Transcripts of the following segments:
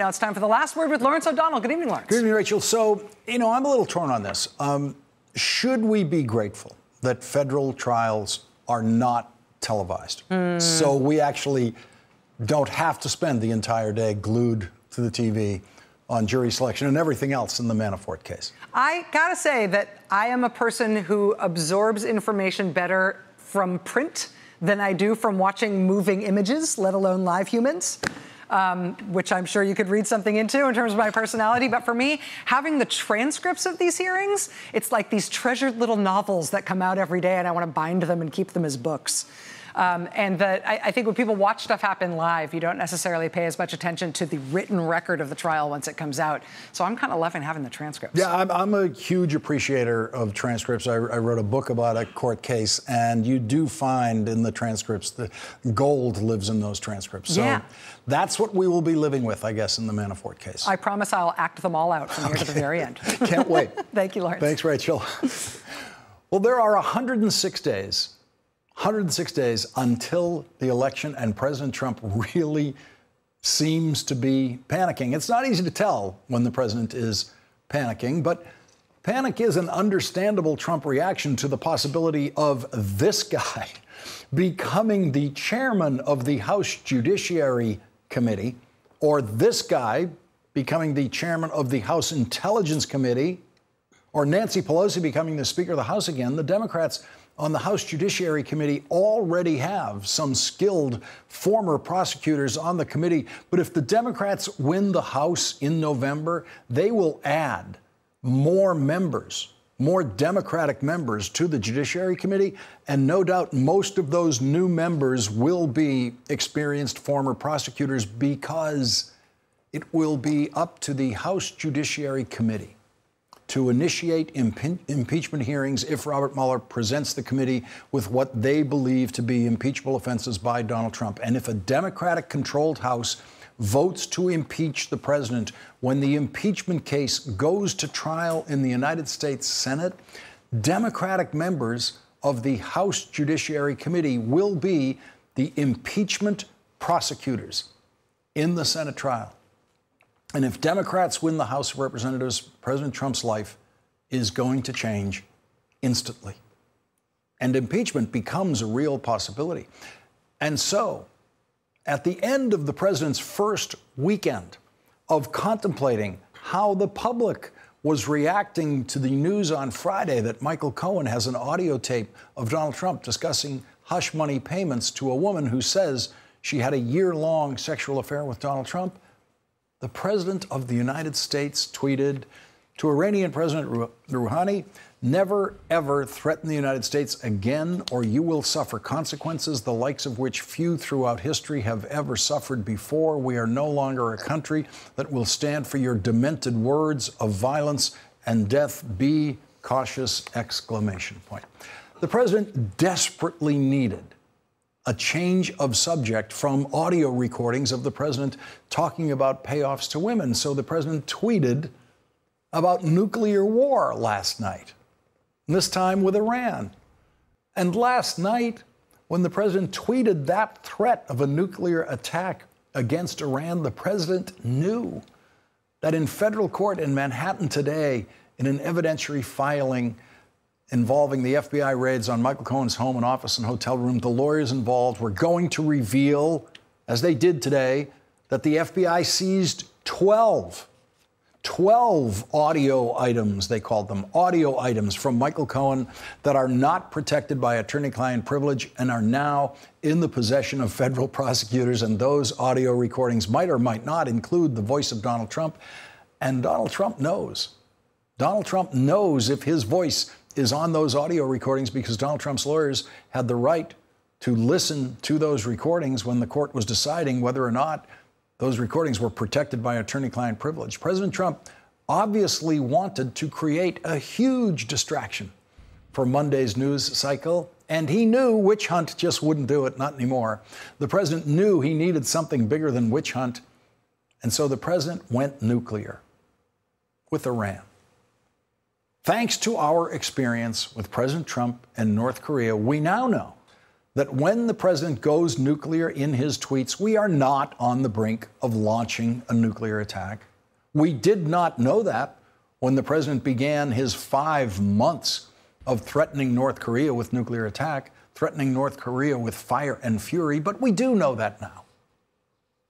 Now it's time for the last word with Lawrence O'Donnell. Good evening, Lawrence. Good evening, Rachel. So, I'm a little torn on this. Should we be grateful that federal trials are not televised? So we actually don't have to spend the entire day glued to the TV on jury selection and everything else in the Manafort case? I gotta say that I am a person who absorbs information better from print than I do from watching moving images, let alone live humans, which I'm sure you could read something into in terms of my personality. But for me, having the transcripts of these hearings, it's like these treasured little novels that come out every day, and I want to bind them and keep them as books. I think when people watch stuff happen live, you don't necessarily pay as much attention to the written record of the trial once it comes out. So I'm kind of loving having the transcripts. Yeah, I'm a huge appreciator of transcripts. I wrote a book about a court case, and you do find in the transcripts the gold lives in those transcripts. So that's what we will be living with, I guess, in the Manafort case. I promise I'll act them all out from here to the very end. Can't wait. Thank you, Lawrence. Thanks, Rachel. Well, there are 106 days until the election, and President Trump really seems to be panicking. It's not easy to tell when the president is panicking, but panic is an understandable Trump reaction to the possibility of this guy becoming the chairman of the House Judiciary Committee, or this guy becoming the chairman of the House Intelligence Committee, or Nancy Pelosi becoming the Speaker of the House again. The Democrats on the House Judiciary Committee already have some skilled former prosecutors on the committee. But if the Democrats win the House in November, they will add more members, more Democratic members to the Judiciary Committee. And no doubt most of those new members will be experienced former prosecutors, because it will be up to the House Judiciary Committee to initiate impeachment hearings if Robert Mueller presents the committee with what they believe to be impeachable offenses by Donald Trump. And if a Democratic-controlled House votes to impeach the president when the impeachment case goes to trial in the United States Senate, Democratic members of the House Judiciary Committee will be the impeachment prosecutors in the Senate trial. And if Democrats win the House of Representatives, President Trump's life is going to change instantly. And impeachment becomes a real possibility. And so, at the end of the president's first weekend of contemplating how the public was reacting to the news on Friday that Michael Cohen has an audio tape of Donald Trump discussing hush money payments to a woman who says she had a year-long sexual affair with Donald Trump, the President of the United States tweeted to Iranian President Rouhani, "Never, ever threaten the United States again, or you will suffer consequences the likes of which few throughout history have ever suffered before. We are no longer a country that will stand for your demented words of violence and death. Be cautious!" exclamation point. The president desperately needed a change of subject from audio recordings of the president talking about payoffs to women. So the president tweeted about nuclear war last night, this time with Iran. And last night, when the president tweeted that threat of a nuclear attack against Iran, the president knew that in federal court in Manhattan today, in an evidentiary filing involving the FBI raids on Michael Cohen's home and office and hotel room, the lawyers involved were going to reveal, as they did today, that the FBI seized 12 audio items, they called them, audio items from Michael Cohen that are not protected by attorney-client privilege and are now in the possession of federal prosecutors. And those audio recordings might or might not include the voice of Donald Trump. And Donald Trump knows. Donald Trump knows if his voice is on those audio recordings, because Donald Trump's lawyers had the right to listen to those recordings when the court was deciding whether or not those recordings were protected by attorney-client privilege. President Trump obviously wanted to create a huge distraction for Monday's news cycle, and he knew witch hunt just wouldn't do it, not anymore. The president knew he needed something bigger than witch hunt, and so the president went nuclear with Iran. Thanks to our experience with President Trump and North Korea, we now know that when the president goes nuclear in his tweets, we are not on the brink of launching a nuclear attack. We did not know that when the president began his 5 months of threatening North Korea with nuclear attack, threatening North Korea with fire and fury, but we do know that now.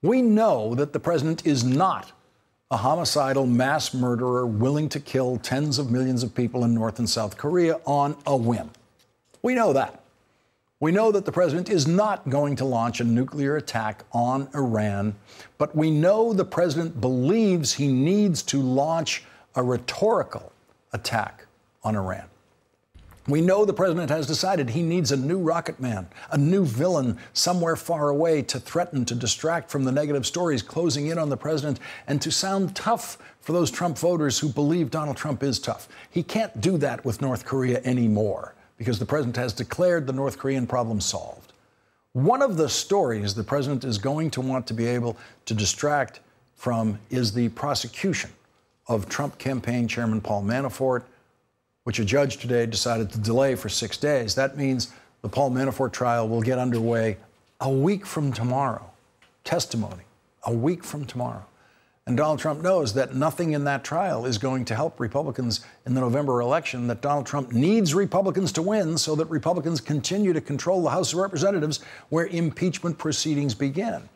We know that the president is not a homicidal mass murderer willing to kill tens of millions of people in North and South Korea on a whim. We know that. We know that the president is not going to launch a nuclear attack on Iran, but we know the president believes he needs to launch a rhetorical attack on Iran. We know the president has decided he needs a new rocket man, a new villain somewhere far away to threaten, to distract from the negative stories closing in on the president, and to sound tough for those Trump voters who believe Donald Trump is tough. He can't do that with North Korea anymore, because the president has declared the North Korean problem solved. One of the stories the president is going to want to be able to distract from is the prosecution of Trump campaign chairman Paul Manafort, which a judge today decided to delay for 6 days. That means the Paul Manafort trial will get underway a week from tomorrow. Testimony, a week from tomorrow. And Donald Trump knows that nothing in that trial is going to help Republicans in the November election, that Donald Trump needs Republicans to win so that Republicans continue to control the House of Representatives where impeachment proceedings begin.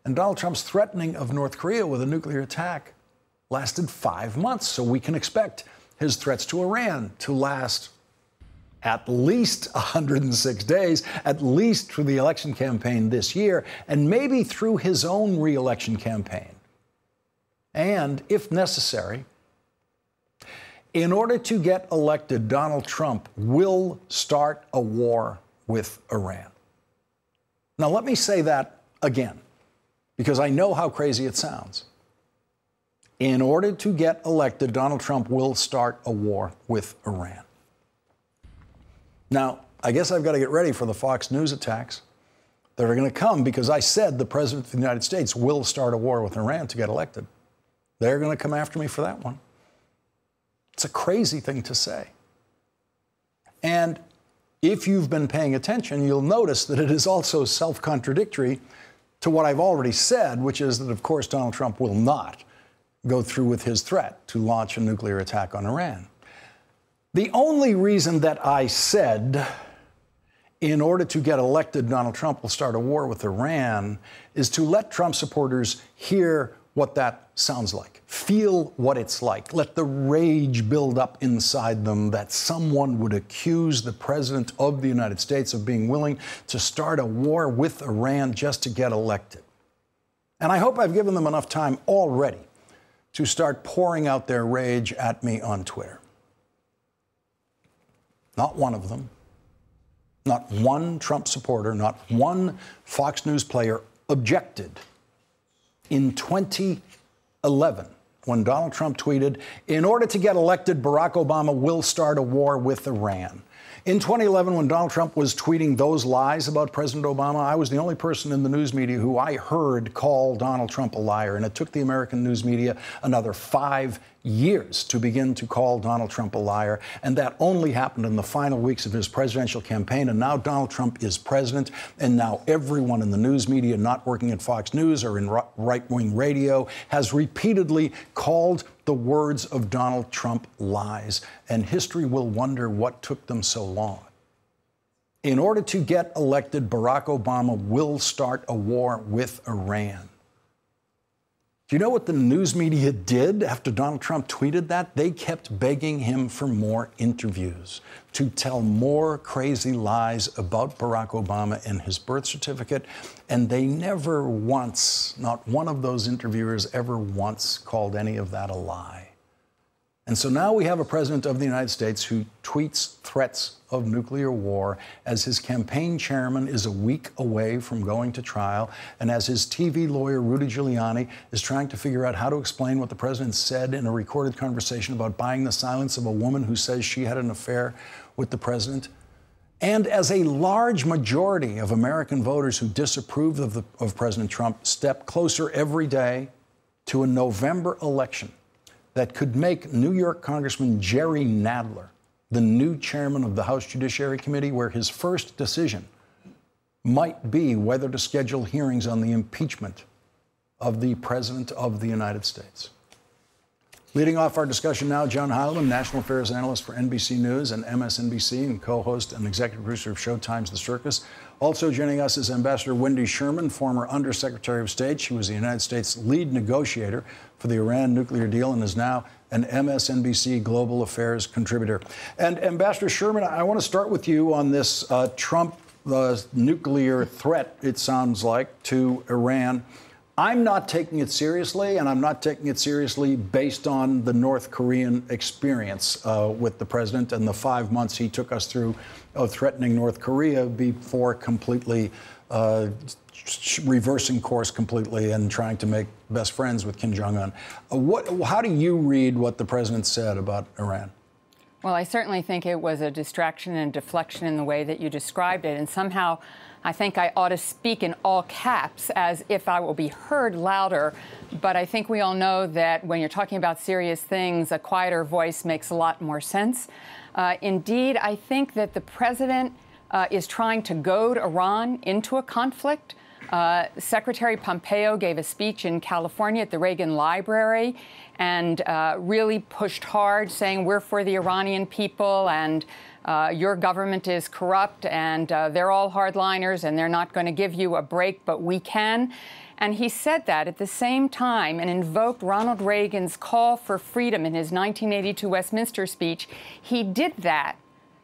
And Donald Trump's threatening of North Korea with a nuclear attack lasted 5 months, so we can expect his threats to Iran to last at least 106 days, at least through the election campaign this year, and maybe through his own re-election campaign. And, if necessary, in order to get elected, Donald Trump will start a war with Iran. Now, let me say that again, because I know how crazy it sounds. In order to get elected, Donald Trump will start a war with Iran. Now, I guess I've got to get ready for the Fox News attacks that are going to come, because I said the President of the United States will start a war with Iran to get elected. They're going to come after me for that one. It's a crazy thing to say. And if you've been paying attention, you'll notice that it is also self-contradictory to what I've already said, which is that, of course, Donald Trump will not go through with his threat to launch a nuclear attack on Iran. The only reason that I said, in order to get elected, Donald Trump will start a war with Iran, is to let Trump supporters hear what that sounds like, feel what it's like, let the rage build up inside them that someone would accuse the President of the United States of being willing to start a war with Iran just to get elected. And I hope I've given them enough time already to start pouring out their rage at me on Twitter. Not one of them, not one Trump supporter, not one Fox News player objected in 2011 when Donald Trump tweeted, "In order to get elected, Barack Obama will start a war with Iran." In 2011, when Donald Trump was tweeting those lies about President Obama, I was the only person in the news media who I heard call Donald Trump a liar. And it took the American news media another 5 years to begin to call Donald Trump a liar. And that only happened in the final weeks of his presidential campaign. And now Donald Trump is president. And now everyone in the news media not working at Fox News or in right-wing radio has repeatedly called the words of Donald Trump lies, and history will wonder what took them so long. In order to get elected, Barack Obama will start a war with Iran. Do you know what the news media did after Donald Trump tweeted that? They kept begging him for more interviews, to tell more crazy lies about Barack Obama and his birth certificate. And they never once, not one of those interviewers ever once called any of that a lie. And so now we have a president of the United States who tweets threats of nuclear war as his campaign chairman is a week away from going to trial, and as his TV lawyer, Rudy Giuliani, is trying to figure out how to explain what the president said in a recorded conversation about buying the silence of a woman who says she had an affair with the president. And as a large majority of American voters who disapprove of President Trump step closer every day to a November election that could make New York Congressman Jerry Nadler the new chairman of the House Judiciary Committee, where his first decision might be whether to schedule hearings on the impeachment of the President of the United States. Leading off our discussion now, John Heilemann, national affairs analyst for NBC News and MSNBC, and co-host and executive producer of Showtime's The Circus. Also joining us is Ambassador Wendy Sherman, former Undersecretary of State. She was the United States lead negotiator for the Iran nuclear deal and is now an MSNBC global affairs contributor. And Ambassador Sherman, I want to start with you on this Trump nuclear threat, it sounds like, to Iran. I'm not taking it seriously, and I'm not taking it seriously based on the North Korean experience with the president and the 5 months he took us through of threatening North Korea before completely reversing course completely and trying to make best friends with Kim Jong-un. How do you read what the president said about Iran? Well, I certainly think it was a distraction and deflection in the way that you described it. And somehow I think I ought to speak in all caps as if I will be heard louder. But I think we all know that when you're talking about serious things, a quieter voice makes a lot more sense. Indeed, I think that the president is trying to goad Iran into a conflict. Secretary Pompeo gave a speech in California at the Reagan Library and really pushed hard, saying we're for the Iranian people and your government is corrupt and they're all hardliners and they're not going to give you a break, but we can. And he said that at the same time and invoked Ronald Reagan's call for freedom in his 1982 Westminster speech. He did that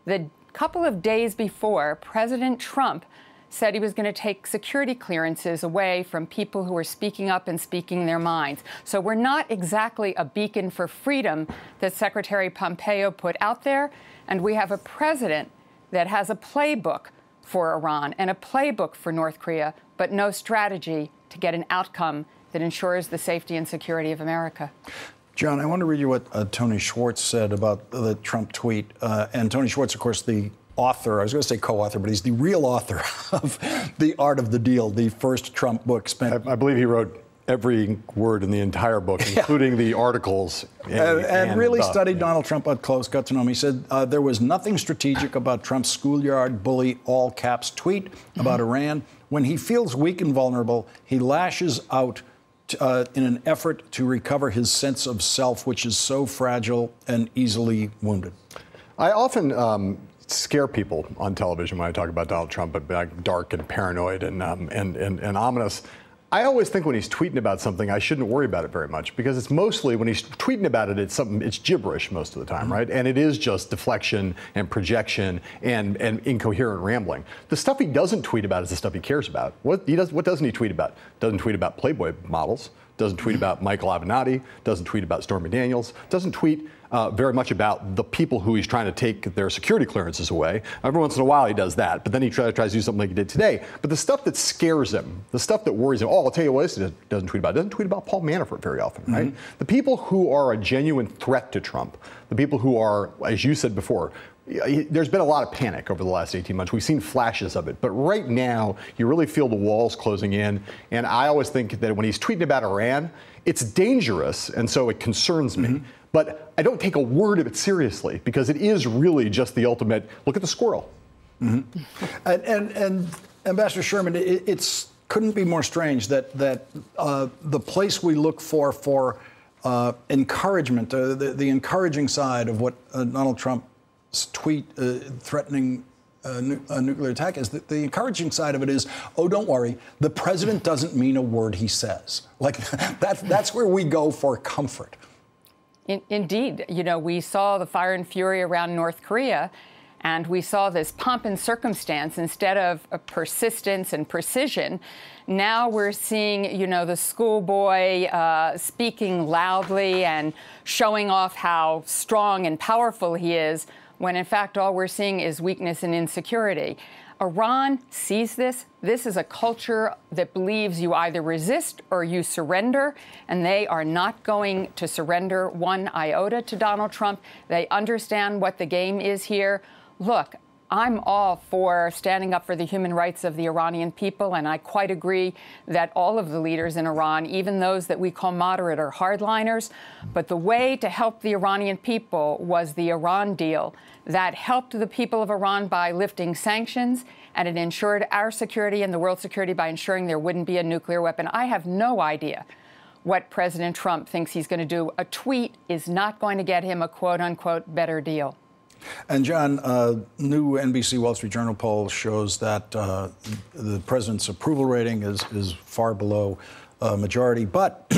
the couple of days before President Trump said he was going to take security clearances away from people who were speaking up and speaking their minds. So we're not exactly a beacon for freedom that Secretary Pompeo put out there. And we have a president that has a playbook for Iran and a playbook for North Korea, but no strategy to get an outcome that ensures the safety and security of America. John, I want to read you what Tony Schwartz said about the Trump tweet. And Tony Schwartz, of course, the author, I was going to say co-author, but he's the real author of The Art of the Deal, the first Trump book. I believe he wrote every word in the entire book, including the articles. And really studied Donald Trump up close, got to know him. He said there was nothing strategic about Trump's schoolyard bully, all caps tweet about Iran. When he feels weak and vulnerable, he lashes out in an effort to recover his sense of self, which is so fragile and easily wounded. I often scare people on television when I talk about Donald Trump, but dark and paranoid and ominous. I always think when he's tweeting about something, I shouldn't worry about it very much because it's mostly when he's tweeting about it, it's gibberish most of the time, right? And it is just deflection and projection and incoherent rambling. The stuff he doesn't tweet about is the stuff he cares about. What doesn't he tweet about? Doesn't tweet about Playboy models. Doesn't tweet about Michael Avenatti. Doesn't tweet about Stormy Daniels. Doesn't tweet very much about the people who he's trying to take their security clearances away. Every once in a while he does that, but then he tries to do something like he did today. But the stuff that scares him, the stuff that worries him, I'll tell you what he doesn't tweet about. Doesn't tweet about Paul Manafort very often, right? The people who are a genuine threat to Trump, the people who are, as you said before, there's been a lot of panic over the last 18 months. We've seen flashes of it. But right now, you really feel the walls closing in. And I always think that when he's tweeting about Iran, it's dangerous, and so it concerns me. But I don't take a word of it seriously because it is really just the ultimate, look at the squirrel. And Ambassador Sherman, it couldn't be more strange that the place we look for encouragement, the encouraging side of what Donald Trump's tweet threatening a nuclear attack is that the encouraging side of it is, oh, don't worry, the president doesn't mean a word he says. Like that's where we go for comfort. Indeed. You know, we saw the fire and fury around North Korea, and we saw this pomp and circumstance instead of a persistence and precision. Now we're seeing, you know, the schoolboy speaking loudly and showing off how strong and powerful he is, when in fact all we're seeing is weakness and insecurity. Iran sees this. This is a culture that believes you either resist or you surrender, and they are not going to surrender one iota to Donald Trump. They understand what the game is here. Look, I'm all for standing up for the human rights of the Iranian people, and I quite agree that all of the leaders in Iran, even those that we call moderate or hardliners, but the way to help the Iranian people was the Iran deal. That helped the people of Iran by lifting sanctions, and it ensured our security and the world's security by ensuring there wouldn't be a nuclear weapon. I have no idea what President Trump thinks he's going to do. A tweet is not going to get him a quote-unquote better deal. And John, new NBC Wall Street Journal poll shows that the president's approval rating is far below majority, but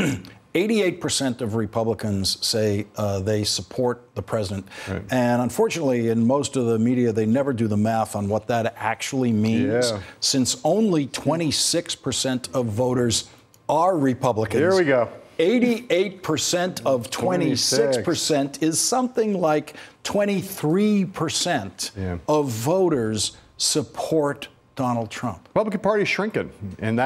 88% of Republicans say they support the president. Right. And unfortunately, in most of the media, they never do the math on what that actually means, since only 26% of voters are Republicans. Here we go. 88% of 26% is something like 23% of voters support Donald Trump. Republican Party is shrinking, and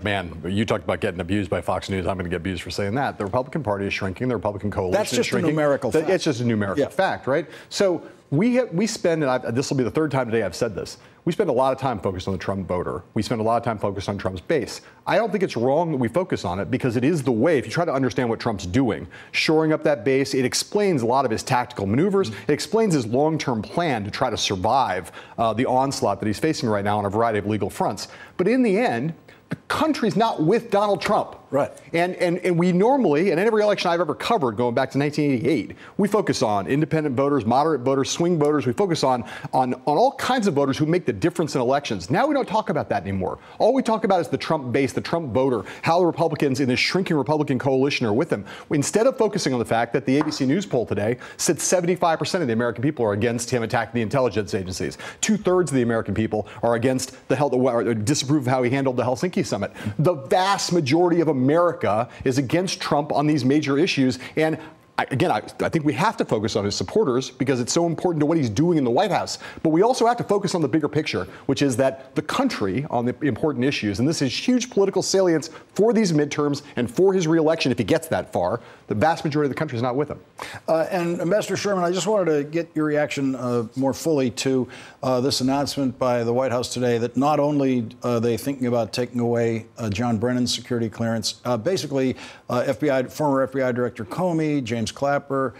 man, you talked about getting abused by Fox News. I'm going to get abused for saying that. The Republican Party is shrinking. The Republican coalition is shrinking. That's just a numerical fact. It's just a numerical fact, right? So we spend, and this will be the third time today I've said this, we spend a lot of time focused on the Trump voter. We spend a lot of time focused on Trump's base. I don't think it's wrong that we focus on it, because it is the way, if you try to understand what Trump's doing, shoring up that base, it explains a lot of his tactical maneuvers. It explains his long-term plan to try to survive the onslaught that he's facing right now on a variety of legal fronts. But in the end, the country's not with Donald Trump. Right. And we normally, in every election I've ever covered, going back to 1988, we focus on independent voters, moderate voters, swing voters. We focus on all kinds of voters who make the difference in elections. Now we don't talk about that anymore. All we talk about is the Trump base, the Trump voter, how the Republicans in this shrinking Republican coalition are with him. Instead of focusing on the fact that the ABC News poll today said 75% of the American people are against him attacking the intelligence agencies. 2/3 of the American people are against the health, or disapprove of how he handled the Helsinki summit. The vast majority of America is against Trump on these major issues. And I think we have to focus on his supporters because it's so important to what he's doing in the White House. But we also have to focus on the bigger picture, which is that the country on the important issues, and this is huge political salience for these midterms and for his reelection if he gets that far, the vast majority of the country is not with him. And Ambassador Sherman, I just wanted to get your reaction more fully to this announcement by the White House today that not only are they thinking about taking away John Brennan's security clearance, basically former FBI Director Comey, James Clapper,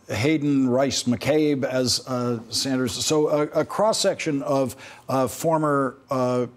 Hayden Rice McCabe as Sanders. So a cross-section of former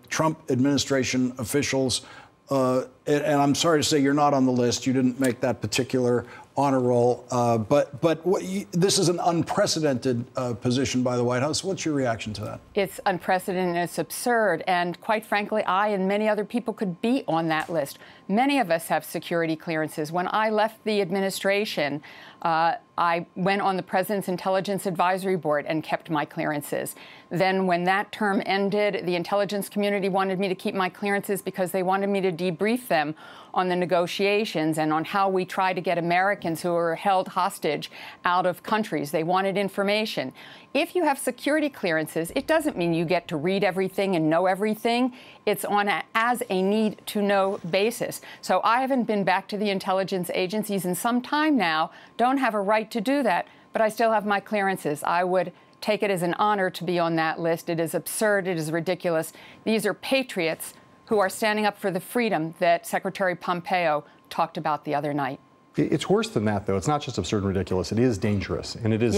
Trump administration officials. And I'm sorry to say you're not on the list. You didn't make that particular honor roll. But this is an unprecedented position by the White House. What's your reaction to that? It's unprecedented. It's absurd. And quite frankly, I and many other people could be on that list. Many of us have security clearances. When I left the administration, I went on the President's Intelligence Advisory Board and kept my clearances. Then when that term ended, the intelligence community wanted me to keep my clearances because they wanted me to debrief them on the negotiations and on how we try to get Americans who are held hostage out of countries. They wanted information. If you have security clearances, it doesn't mean you get to read everything and know everything. It's on as a need-to-know basis. So I haven't been back to the intelligence agencies in some time now, don't have a right to do that, but I still have my clearances. I would take it as an honor to be on that list. It is absurd. It is ridiculous. These are patriots who are standing up for the freedom that Secretary Pompeo talked about the other night. It's worse than that, though. It's not just absurd and ridiculous. It is dangerous, and it is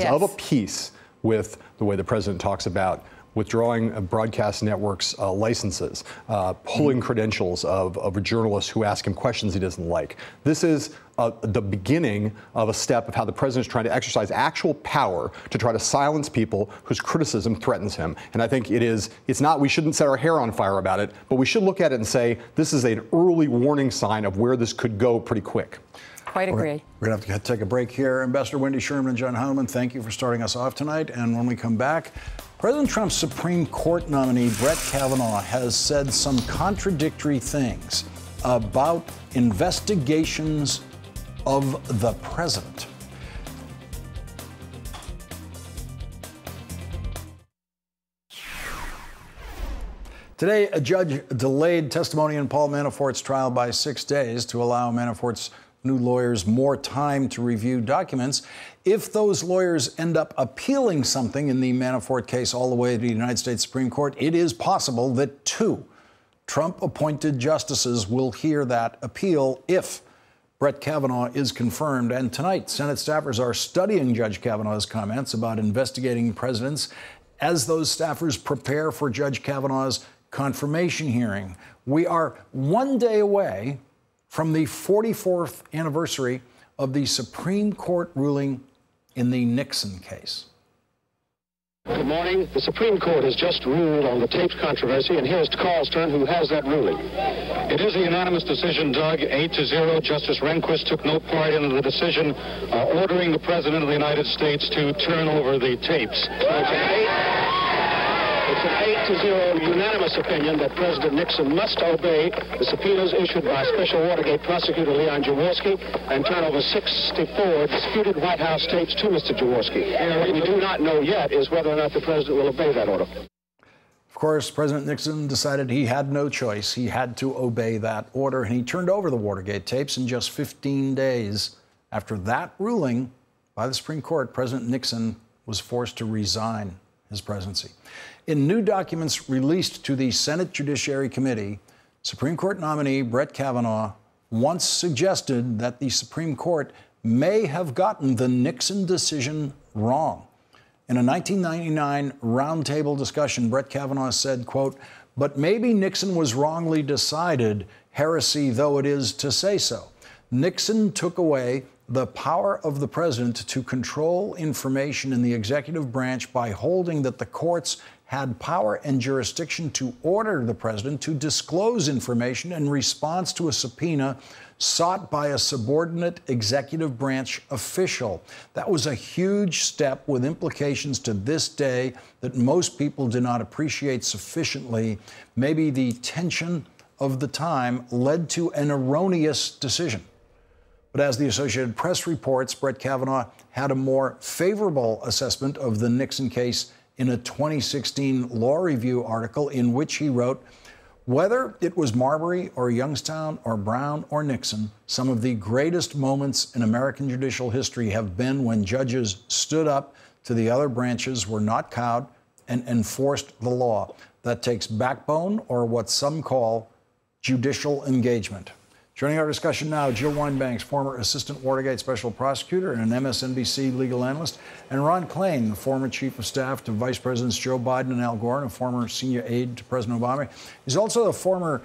of a piece with the way the president talks about withdrawing broadcast networks' licenses, pulling credentials of journalists who ask him questions he doesn't like. This is the beginning of a step of how the president is trying to exercise actual power to try to silence people whose criticism threatens him. And I think it's not, we shouldn't set our hair on fire about it, but we should look at it and say, this is an early warning sign of where this could go pretty quick. Quite agree. We're going to have to take a break here. Ambassador Wendy Sherman and John Heilemann, thank you for starting us off tonight. And when we come back, President Trump's Supreme Court nominee, Brett Kavanaugh, has said some contradictory things about investigations of the president. Today, a judge delayed testimony in Paul Manafort's trial by 6 days to allow Manafort's new lawyers more time to review documents. If those lawyers end up appealing something in the Manafort case all the way to the United States Supreme Court, it is possible that 2 Trump-appointed justices will hear that appeal if Brett Kavanaugh is confirmed. And tonight, Senate staffers are studying Judge Kavanaugh's comments about investigating presidents as those staffers prepare for Judge Kavanaugh's confirmation hearing. We are 1 day away from the 44th anniversary of the Supreme Court ruling in the Nixon case. Good morning. The Supreme Court has just ruled on the tapes controversy, and here's Carl Stern, who has that ruling. It is a unanimous decision, Doug, 8-0. Justice Rehnquist took no part in the decision ordering the President of the United States to turn over the tapes. It's an 8-0 unanimous opinion that President Nixon must obey the subpoenas issued by Special Watergate Prosecutor Leon Jaworski and turn over 64 disputed White House tapes to Mr. Jaworski. And what we do not know yet is whether or not the President will obey that order. Of course, President Nixon decided he had no choice. He had to obey that order, and he turned over the Watergate tapes in just 15 days. After that ruling by the Supreme Court, President Nixon was forced to resign his presidency. In new documents released to the Senate Judiciary Committee, Supreme Court nominee Brett Kavanaugh once suggested that the Supreme Court may have gotten the Nixon decision wrong. In a 1999 roundtable discussion, Brett Kavanaugh said, quote, "But maybe Nixon was wrongly decided, heresy though it is to say so. Nixon took away the power of the president to control information in the executive branch by holding that the courts had power and jurisdiction to order the president to disclose information in response to a subpoena sought by a subordinate executive branch official." That was a huge step with implications to this day that most people do not appreciate sufficiently. Maybe the tension of the time led to an erroneous decision. But as the Associated Press reports, Brett Kavanaugh had a more favorable assessment of the Nixon case in a 2016 Law Review article in which he wrote, "Whether it was Marbury or Youngstown or Brown or Nixon, some of the greatest moments in American judicial history have been when judges stood up to the other branches, were not cowed, and enforced the law. That takes backbone, or what some call judicial engagement." Joining our discussion now, Jill Wine-Banks, former Assistant Watergate Special Prosecutor and an MSNBC legal analyst, and Ron Klain, former Chief of Staff to Vice Presidents Joe Biden and Al Gore, and a former senior aide to President Obama. He's also the former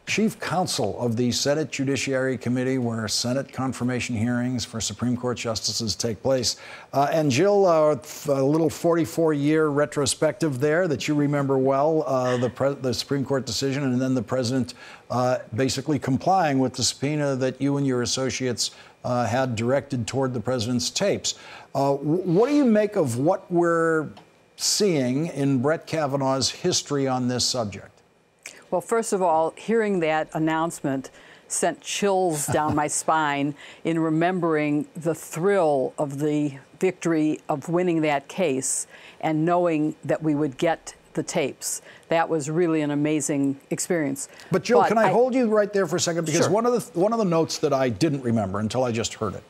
Chief Counsel of the Senate Judiciary Committee, where Senate confirmation hearings for Supreme Court justices take place. And Jill, a little 44-year retrospective there that you remember well, the Supreme Court decision, and then the president basically complying with the subpoena that you and your associates had directed toward the president's tapes. What do you make of what we're seeing in Brett Kavanaugh's history on this subject? Well, first of all, hearing that announcement sent chills down my spine in remembering the thrill of the victory of winning that case and knowing that we would get the tapes. That was really an amazing experience. But Jill, can I hold you right there for a second? Because sure. one of the notes that I didn't remember until I just heard it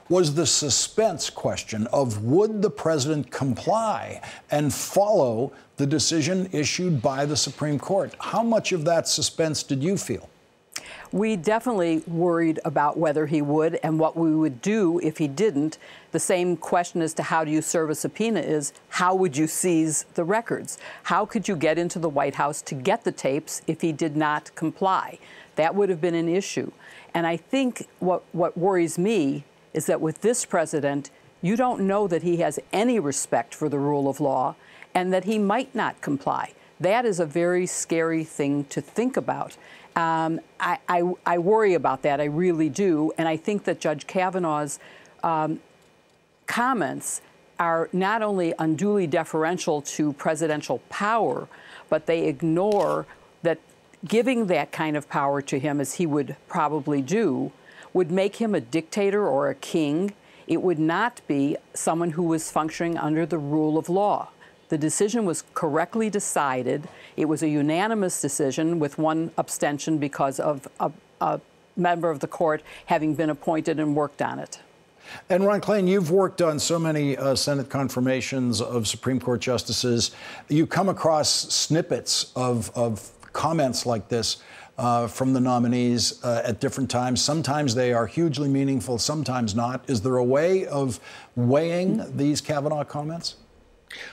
was the suspense question of would the president comply and follow the decision issued by the Supreme Court. How much of that suspense did you feel? We definitely worried about whether he would and what we would do if he didn't. The same question as to how do you serve a subpoena is how would you seize the records? How could you get into the White House to get the tapes if he did not comply? That would have been an issue. And I think what worries me is that with this president, you don't know that he has any respect for the rule of law and that he might not comply. That is a very scary thing to think about. I worry about that, I really do. And I think that Judge Kavanaugh's comments are not only unduly deferential to presidential power, but they ignore that giving that kind of power to him, as he would probably do, would make him a dictator or a king. It would not be someone who was functioning under the rule of law. The decision was correctly decided. It was a unanimous decision with one abstention because of a member of the court having been appointed and worked on it. And Ron Klain, you've worked on so many Senate confirmations of Supreme Court justices. You come across snippets of comments like this from the nominees at different times. Sometimes they are hugely meaningful, sometimes not. Is there a way of weighing these Kavanaugh comments?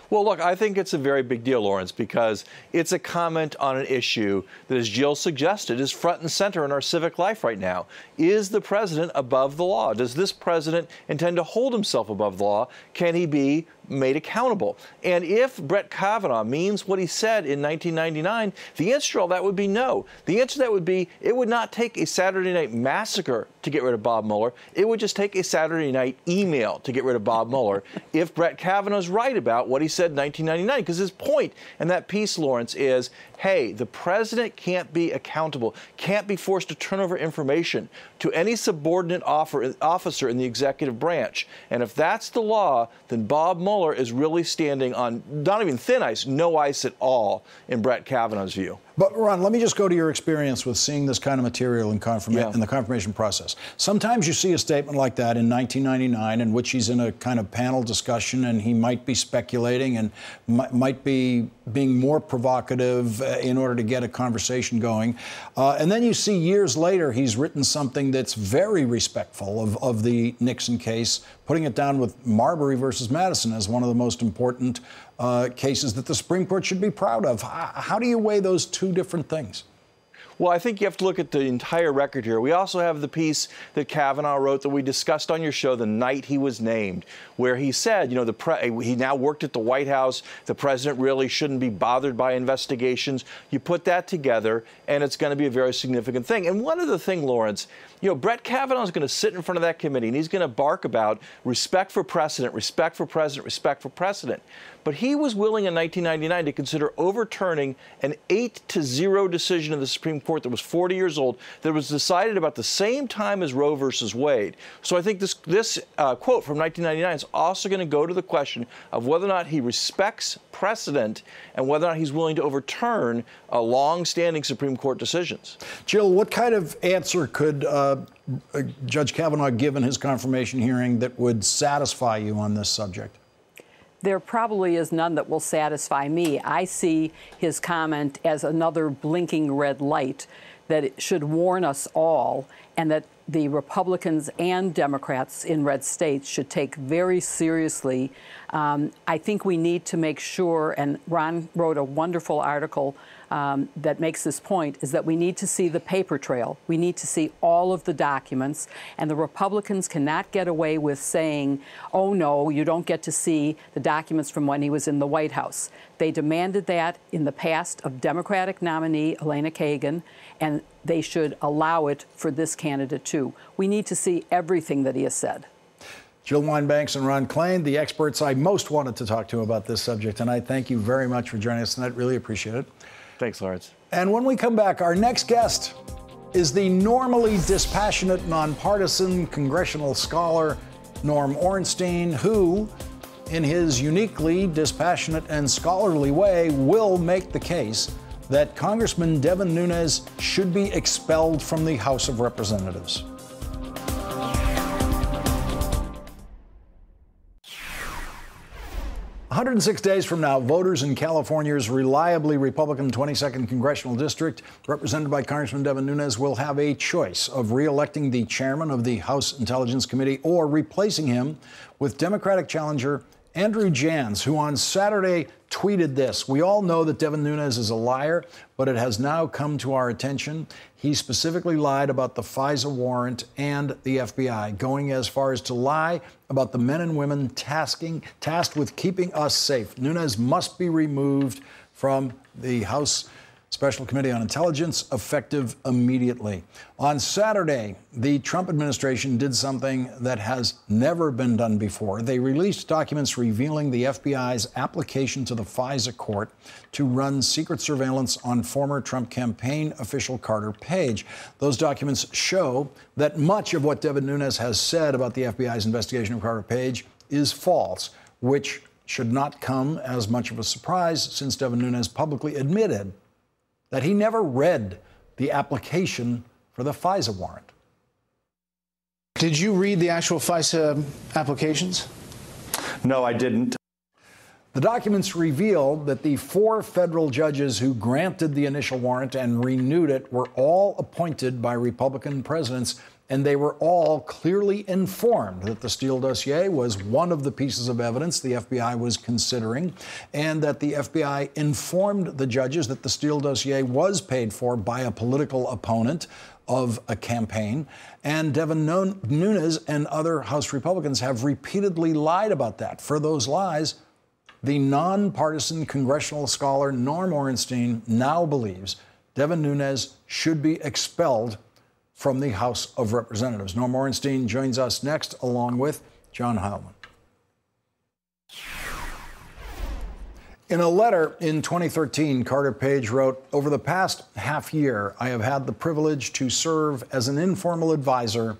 Well, look, I think it's a very big deal, Lawrence, because it's a comment on an issue that, as Jill suggested, is front and center in our civic life right now. Is the president above the law? Does this president intend to hold himself above the law? Can he be made accountable? And if Brett Kavanaugh means what he said in 1999, the answer to all that would be no. The answer to that would be it would not take a Saturday night massacre to get rid of Bob Mueller. It would just take a Saturday night email to get rid of Bob Mueller if Brett Kavanaugh's right about what he said in 1999. Because his point in that piece, Lawrence, is, hey, the president can't be accountable, can't be forced to turn over information to any subordinate officer in the executive branch. And if that's the law, then Bob Mueller is really standing on not even thin ice, no ice at all, in Brett Kavanaugh's view. But, Ron, let me just go to your experience with seeing this kind of material in the confirmation process. Sometimes you see a statement like that in 1999 in which he's in a kind of panel discussion and he might be speculating and might be being more provocative in order to get a conversation going. And then you see years later he's written something that's very respectful of the Nixon case, putting it down with Marbury versus Madison as one of the most important cases that the Supreme Court should be proud of. How do you weigh those two different things? Well, I think you have to look at the entire record here. We also have the piece that Kavanaugh wrote that we discussed on your show the night he was named, where he said, you know, he now worked at the White House. The president really shouldn't be bothered by investigations. You put that together, and it's going to be a very significant thing. And one other thing, Lawrence, you know, Brett Kavanaugh is going to sit in front of that committee, and he's going to bark about respect for precedent, respect for president, respect for precedent. But he was willing in 1999 to consider overturning an 8-0 decision of the Supreme Court that was 40 years old, that was decided about the same time as Roe versus Wade. So I think this quote from 1999 is also going to go to the question of whether or not he respects precedent and whether or not he's willing to overturn long-standing Supreme Court decisions. Jill, what kind of answer could Judge Kavanaugh give in his confirmation hearing that would satisfy you on this subject? There probably is none that will satisfy me. I see his comment as another blinking red light that it should warn us all, and that the Republicans and Democrats in red states should take very seriously. I think we need to make sure, and Ron wrote a wonderful article that makes this point, is that we need to see the paper trail. We need to see all of the documents, and the Republicans cannot get away with saying, oh no, you don't get to see the documents from when he was in the White House. They demanded that in the past of Democratic nominee Elena Kagan, and they should allow it for this candidate too. We need to see everything that he has said. Jill Wine-Banks and Ron Klain, the experts I most wanted to talk to about this subject tonight. Thank you very much for joining us tonight. Really appreciate it. Thanks, Lawrence. And when we come back, our next guest is the normally dispassionate, nonpartisan congressional scholar Norm Ornstein, who, in his uniquely dispassionate and scholarly way, will make the case that Congressman Devin Nunes should be expelled from the House of Representatives. "106 days from now, voters in California's reliably Republican 22nd Congressional District, represented by Congressman Devin Nunes, will have a choice of re-electing the chairman of the House Intelligence Committee or replacing him with Democratic challenger Andrew Jans, who on Saturday tweeted this: "We all know that Devin Nunes is a liar, but it has now come to our attention. He specifically lied about the FISA warrant and the FBI, going as far as to lie about the men and women tasked with keeping us safe. Nunes must be removed from the House Special Committee on Intelligence, effective immediately." On Saturday, the Trump administration did something that has never been done before. They released documents revealing the FBI's application to the FISA court to run secret surveillance on former Trump campaign official Carter Page. Those documents show that much of what Devin Nunes has said about the FBI's investigation of Carter Page is false, which should not come as much of a surprise since Devin Nunes publicly admitted that he never read the application for the FISA warrant. Did you read the actual FISA applications? No, I didn't. The documents reveal that the 4 federal judges who granted the initial warrant and renewed it were all appointed by Republican presidents, and they were all clearly informed that the Steele dossier was one of the pieces of evidence the FBI was considering, and that the FBI informed the judges that the Steele dossier was paid for by a political opponent of a campaign. And Devin Nunes and other House Republicans have repeatedly lied about that. For those lies, the nonpartisan congressional scholar Norm Ornstein now believes Devin Nunes should be expelled from the House of Representatives. Norm Ornstein joins us next, along with John Heilman. In a letter in 2013, Carter Page wrote, "Over the past half year, I have had the privilege to serve as an informal advisor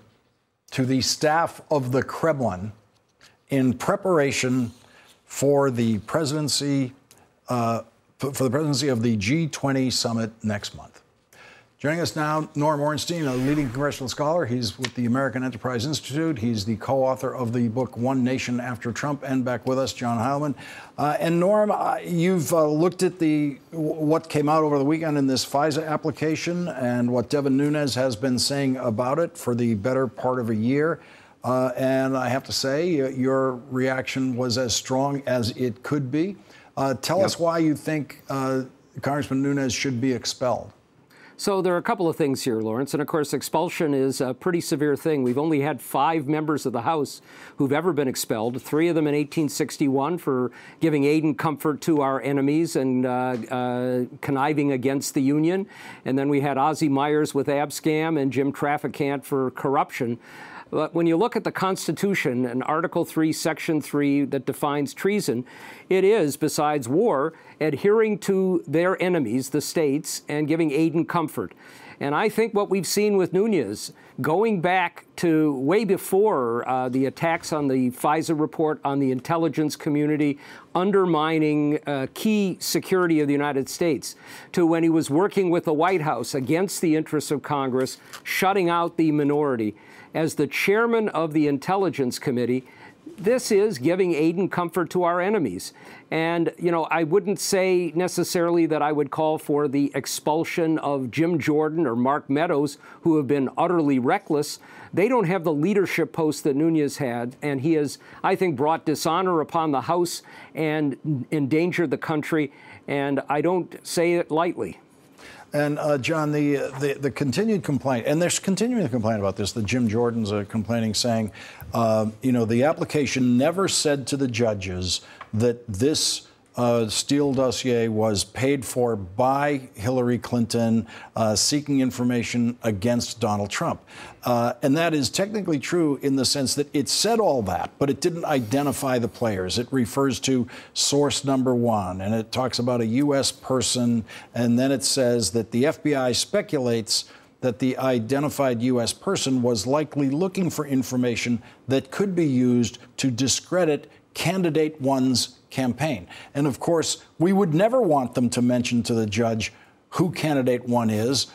to the staff of the Kremlin in preparation for the presidency of the G20 summit next month." Joining us now, Norm Ornstein, a leading congressional scholar. He's with the American Enterprise Institute. He's the co-author of the book One Nation After Trump. And back with us, John Heilman. And Norm, you've looked at what came out over the weekend in this FISA application and what Devin Nunes has been saying about it for the better part of a year. And I have to say, your reaction was as strong as it could be. Tell us why you think Congressman Nunes should be expelled. So there are a couple of things here, Lawrence. And of course, expulsion is a pretty severe thing. We've only had 5 members of the House who've ever been expelled, 3 of them in 1861 for giving aid and comfort to our enemies and conniving against the Union. And then we had Ozzie Myers with Abscam and Jim Traficant for corruption. But when you look at the Constitution and Article 3, Section 3 that defines treason, it is, besides war, adhering to their enemies, the states, and giving aid and comfort. And I think what we've seen with Nunes, going back to way before the attacks on the FISA report on the intelligence community, undermining key security of the United States, to when he was working with the White House against the interests of Congress, shutting out the minority. As the chairman of the Intelligence Committee, this is giving aid and comfort to our enemies. And, you know, I wouldn't say necessarily that I would call for the expulsion of Jim Jordan or Mark Meadows, who have been utterly reckless. They don't have the leadership post that Nunes had, and he has, I think, brought dishonor upon the House and endangered the country, and I don't say it lightly. And John, the continued complaint, and there's continuing to complain about this, that Jim Jordan's complaining, saying, the application never said to the judges that this Steele dossier was paid for by Hillary Clinton seeking information against Donald Trump. And that is technically true in the sense that it said all that, but it didn't identify the players. It refers to source number 1, and it talks about a U.S. person, and then it says that the FBI speculates that the identified U.S. person was likely looking for information that could be used to discredit candidate 1's campaign. And of course, we would never want them to mention to the judge who candidate 1 is,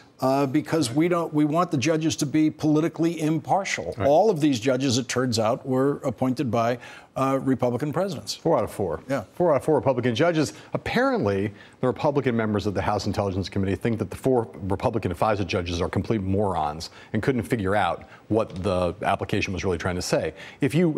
because we want the judges to be politically impartial. Right. All of these judges, it turns out, were appointed by Republican presidents. 4 out of 4. Yeah. 4 out of 4 Republican judges. Apparently, the Republican members of the House Intelligence Committee think that the 4 Republican FISA judges are complete morons and couldn't figure out what the application was really trying to say. If you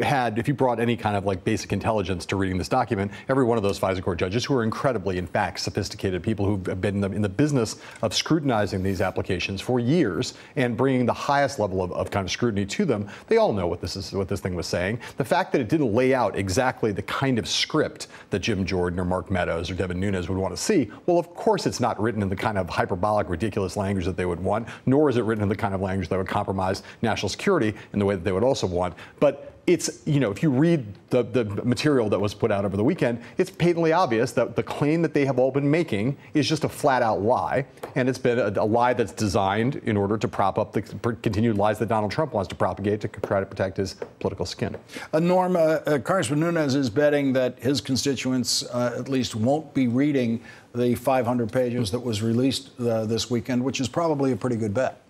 brought any kind of like basic intelligence to reading this document, every one of those FISA court judges, who are incredibly, in fact, sophisticated people who've been in the business of scrutinizing these applications for years and bringing the highest level of kind of scrutiny to them, they all know what this thing was saying. The fact that it didn't lay out exactly the kind of script that Jim Jordan or Mark Meadows or Devin Nunes would want to see, well, of course it's not written in the kind of hyperbolic, ridiculous language that they would want, nor is it written in the kind of language that would compromise national security in the way that they would also want. But it's, if you read the material that was put out over the weekend, it's patently obvious that the claim that they have all been making is just a flat-out lie, and it's been a lie that's designed in order to prop up the continued lies that Donald Trump wants to propagate to try to protect his political skin. Norm, Congressman Nunes is betting that his constituents at least won't be reading the 500 pages that was released this weekend, which is probably a pretty good bet.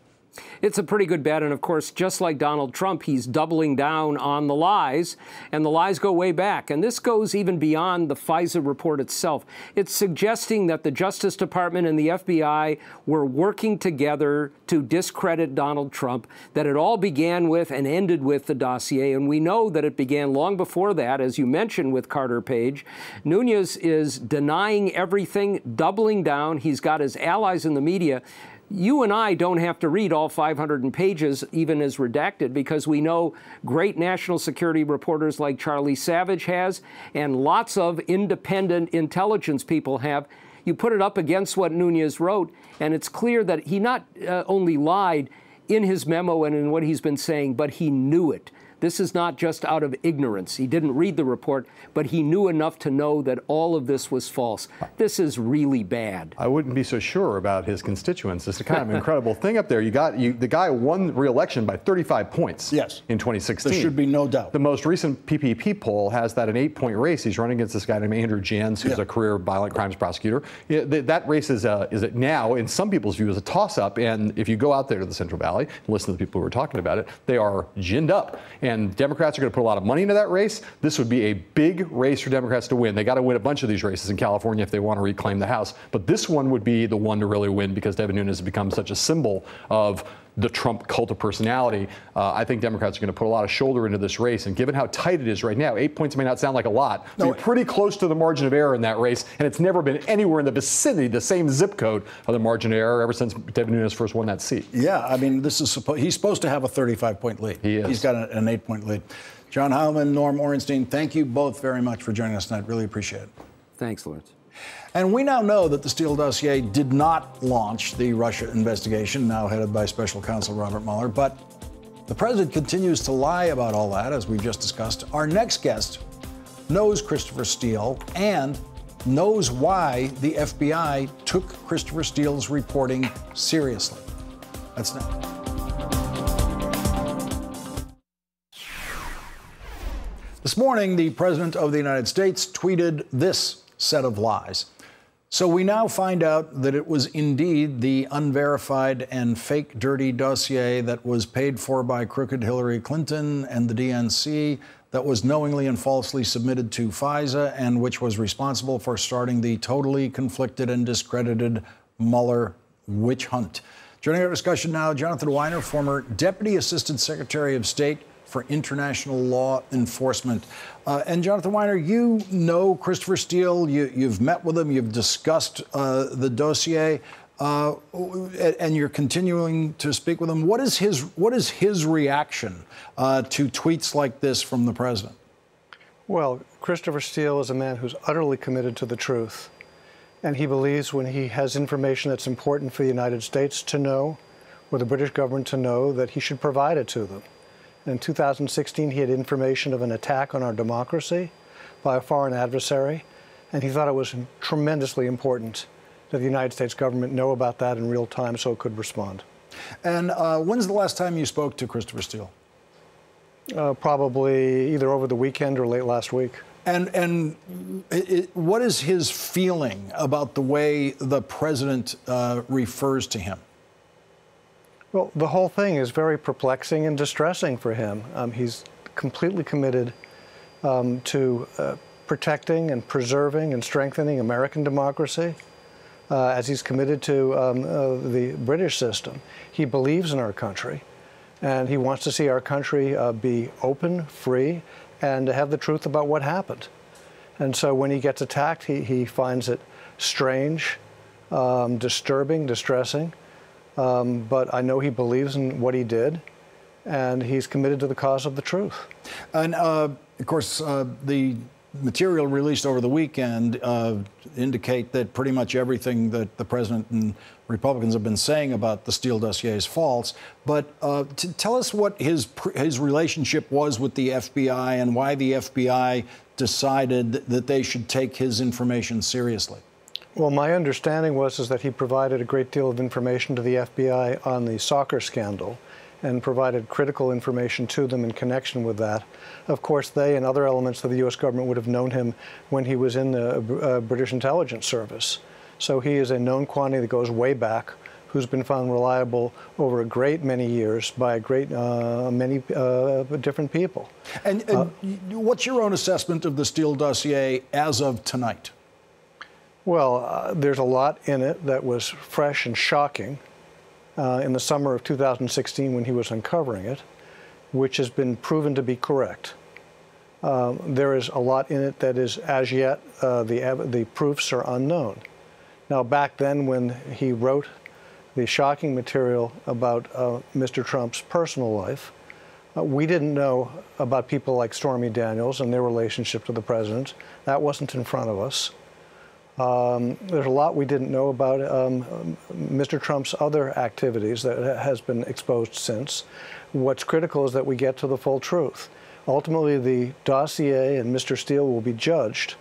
It's a pretty good bet. And of course, just like Donald Trump, he's doubling down on the lies, and the lies go way back. And this goes even beyond the FISA report itself. It's suggesting that the Justice Department and the FBI were working together to discredit Donald Trump, that it all began with and ended with the dossier. And we know that it began long before that, as you mentioned, with Carter Page. Nunes is denying everything, doubling down. He's got his allies in the media. You and I don't have to read all 500 pages, even as redacted, because we know great national security reporters like Charlie Savage has, and lots of independent intelligence people have. You put it up against what Nunes wrote, and it's clear that he not only lied in his memo and in what he's been saying, but he knew it. This is not just out of ignorance. He didn't read the report, but he knew enough to know that all of this was false. This is really bad. I wouldn't be so sure about his constituents. It's a kind of incredible thing up there. The guy won re-election by 35 points in 2016. There should be no doubt. The most recent PPP poll has that an 8-point race. He's running against this guy named Andrew Jans, who's a career violent crimes prosecutor. That race is now, in some people's view, is a toss-up. And if you go out there to the Central Valley and listen to the people who are talking about it, they are ginned up. And Democrats are going to put a lot of money into that race. This would be a big race for Democrats to win. They got to win a bunch of these races in California if they want to reclaim the House. But this one would be the one to really win because Devin Nunes has become such a symbol of the Trump cult of personality. I think Democrats are going to put a lot of shoulder into this race. And given how tight it is right now, 8 points may not sound like a lot. No, you're pretty close to the margin of error in that race. And it's never been anywhere in the vicinity, the same zip code of the margin of error ever since Devin Nunes first won that seat. Yeah, I mean, he's supposed to have a 35-point lead. He is. He's got an 8-point lead. John Heilemann, Norm Ornstein, thank you both very much for joining us tonight. Really appreciate it. Thanks, Lawrence. And we now know that the Steele dossier did not launch the Russia investigation, now headed by Special Counsel Robert Mueller, but the president continues to lie about all that, as we just discussed. Our next guest knows Christopher Steele and knows why the FBI took Christopher Steele's reporting seriously. That's next. This morning, the President of the United States tweeted this set of lies. So we now find out that it was indeed the unverified and fake dirty dossier that was paid for by crooked Hillary Clinton and the DNC that was knowingly and falsely submitted to FISA and which was responsible for starting the totally conflicted and discredited Mueller witch hunt. Joining our discussion now, Jonathan Weiner, former Deputy Assistant Secretary of State for International Law Enforcement. And Jonathan Weiner, you know Christopher Steele. You've met with him. You've discussed the dossier, and you're continuing to speak with him. What is his reaction to tweets like this from the president? Well, Christopher Steele is a man who's utterly committed to the truth, and he believes when he has information that's important for the United States to know, or the British government to know, that he should provide it to them. In 2016, he had information of an attack on our democracy by a foreign adversary, and he thought it was tremendously important that the United States government know about that in real time so it could respond. And when's the last time you spoke to Christopher Steele? Probably either over the weekend or late last week. And what is his feeling about the way the president refers to him? Well, the whole thing is very perplexing and distressing for him. He's completely committed to protecting and preserving and strengthening American democracy, as he's committed to the British system. He believes in our country, and he wants to see our country be open, free, and to have the truth about what happened. And so when he gets attacked, he finds it strange, disturbing, distressing. But I know he believes in what he did, and he's committed to the cause of the truth. And, of course, the material released over the weekend indicate that pretty much everything that the president and Republicans have been saying about the Steele dossier is false. But tell us what his relationship was with the FBI and why the FBI decided that they should take his information seriously. Well, my understanding was that he provided a great deal of information to the FBI on the soccer scandal and provided critical information to them in connection with that. Of course, they and other elements of the U.S. government would have known him when he was in the British intelligence service. So he is a known quantity that goes way back, who's been found reliable over a great many years by a great many different people. And what's your own assessment of the Steele dossier as of tonight? Well, there's a lot in it that was fresh and shocking in the summer of 2016 when he was uncovering it, which has been proven to be correct. There is a lot in it that is, as yet, the proofs are unknown. Now, back then when he wrote the shocking material about Mr. Trump's personal life, we didn't know about people like Stormy Daniels and their relationship to the president. That wasn't in front of us. There's a lot we didn't know about Mr. Trump's other activities that has been exposed since. What's critical is that we get to the full truth. Ultimately, the dossier and Mr. Steele will be judged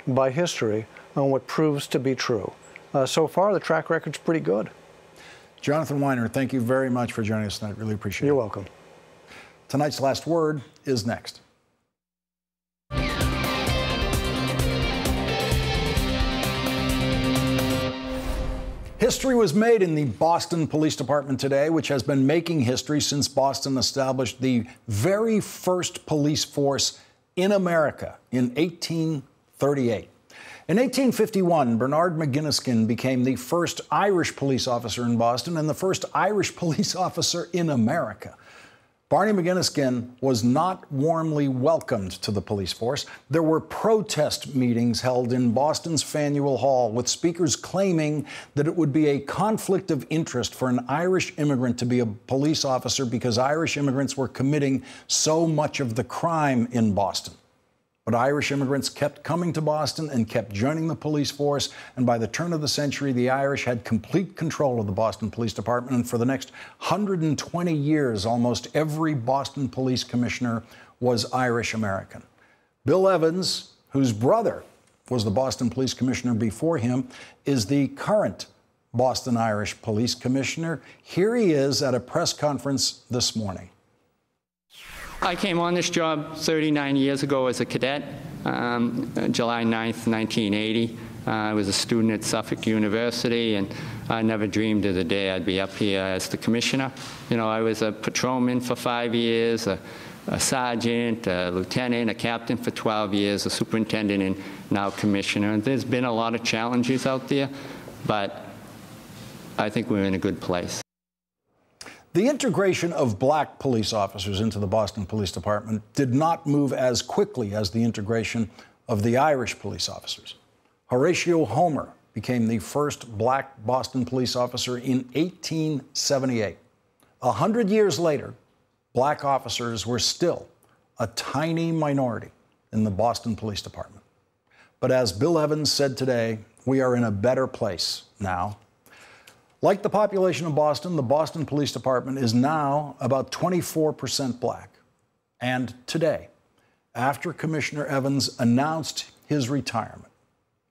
by history on what proves to be true. So far, the track record's pretty good. Jonathan Weiner, thank you very much for joining us tonight. Really appreciate it. You're welcome. Tonight's Last Word is next. History was made in the Boston Police Department today, which has been making history since Boston established the very first police force in America in 1838. In 1851, Bernard McGinniskin became the first Irish police officer in Boston and the first Irish police officer in America. Barney McGinniskin was not warmly welcomed to the police force. There were protest meetings held in Boston's Faneuil Hall with speakers claiming that it would be a conflict of interest for an Irish immigrant to be a police officer because Irish immigrants were committing so much of the crime in Boston. But Irish immigrants kept coming to Boston and kept joining the police force, and by the turn of the century, the Irish had complete control of the Boston Police Department, and for the next 120 years, almost every Boston police commissioner was Irish American. Bill Evans, whose brother was the Boston Police Commissioner before him, is the current Boston Irish Police Commissioner. Here he is at a press conference this morning. I came on this job 39 years ago as a cadet, July 9th, 1980. I was a student at Suffolk University, and I never dreamed of the day I'd be up here as the commissioner. You know, I was a patrolman for 5 years, a sergeant, a lieutenant, a captain for 12 years, a superintendent, and now commissioner. And there's been a lot of challenges out there, but I think we're in a good place. The integration of black police officers into the Boston Police Department did not move as quickly as the integration of the Irish police officers. Horatio Homer became the first black Boston police officer in 1878. 100 years later, black officers were still a tiny minority in the Boston Police Department. But as Bill Evans said today, we are in a better place now. Like the population of Boston, the Boston Police Department is now about 24% black. And today, after Commissioner Evans announced his retirement,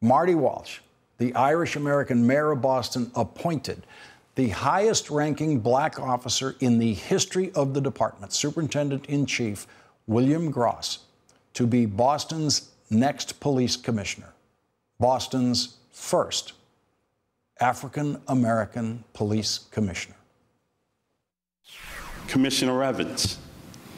Marty Walsh, the Irish-American mayor of Boston, appointed the highest-ranking black officer in the history of the department, Superintendent-in-Chief William Gross, to be Boston's next police commissioner, Boston's first African-American police commissioner. Commissioner Evans,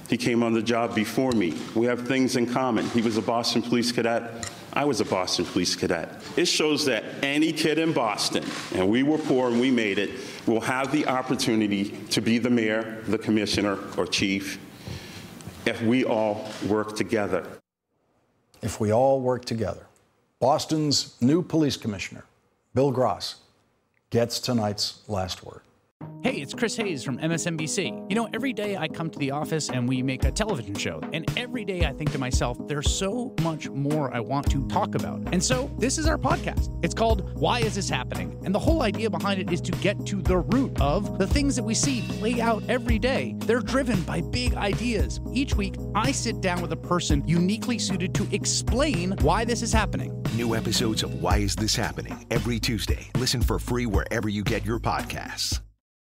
he came on the job before me. We have things in common. He was a Boston police cadet. I was a Boston police cadet. It shows that any kid in Boston, and we were poor and we made it, will have the opportunity to be the mayor, the commissioner, or chief if we all work together. If we all work together. Boston's new police commissioner, Bill Gross, gets tonight's last word. Hey, it's Chris Hayes from MSNBC. You know, every day I come to the office and we make a television show. And every day I think to myself, there's so much more I want to talk about. And so this is our podcast. It's called Why Is This Happening? And the whole idea behind it is to get to the root of the things that we see play out every day. They're driven by big ideas. Each week, I sit down with a person uniquely suited to explain why this is happening. New episodes of Why Is This Happening every Tuesday. Listen for free wherever you get your podcasts.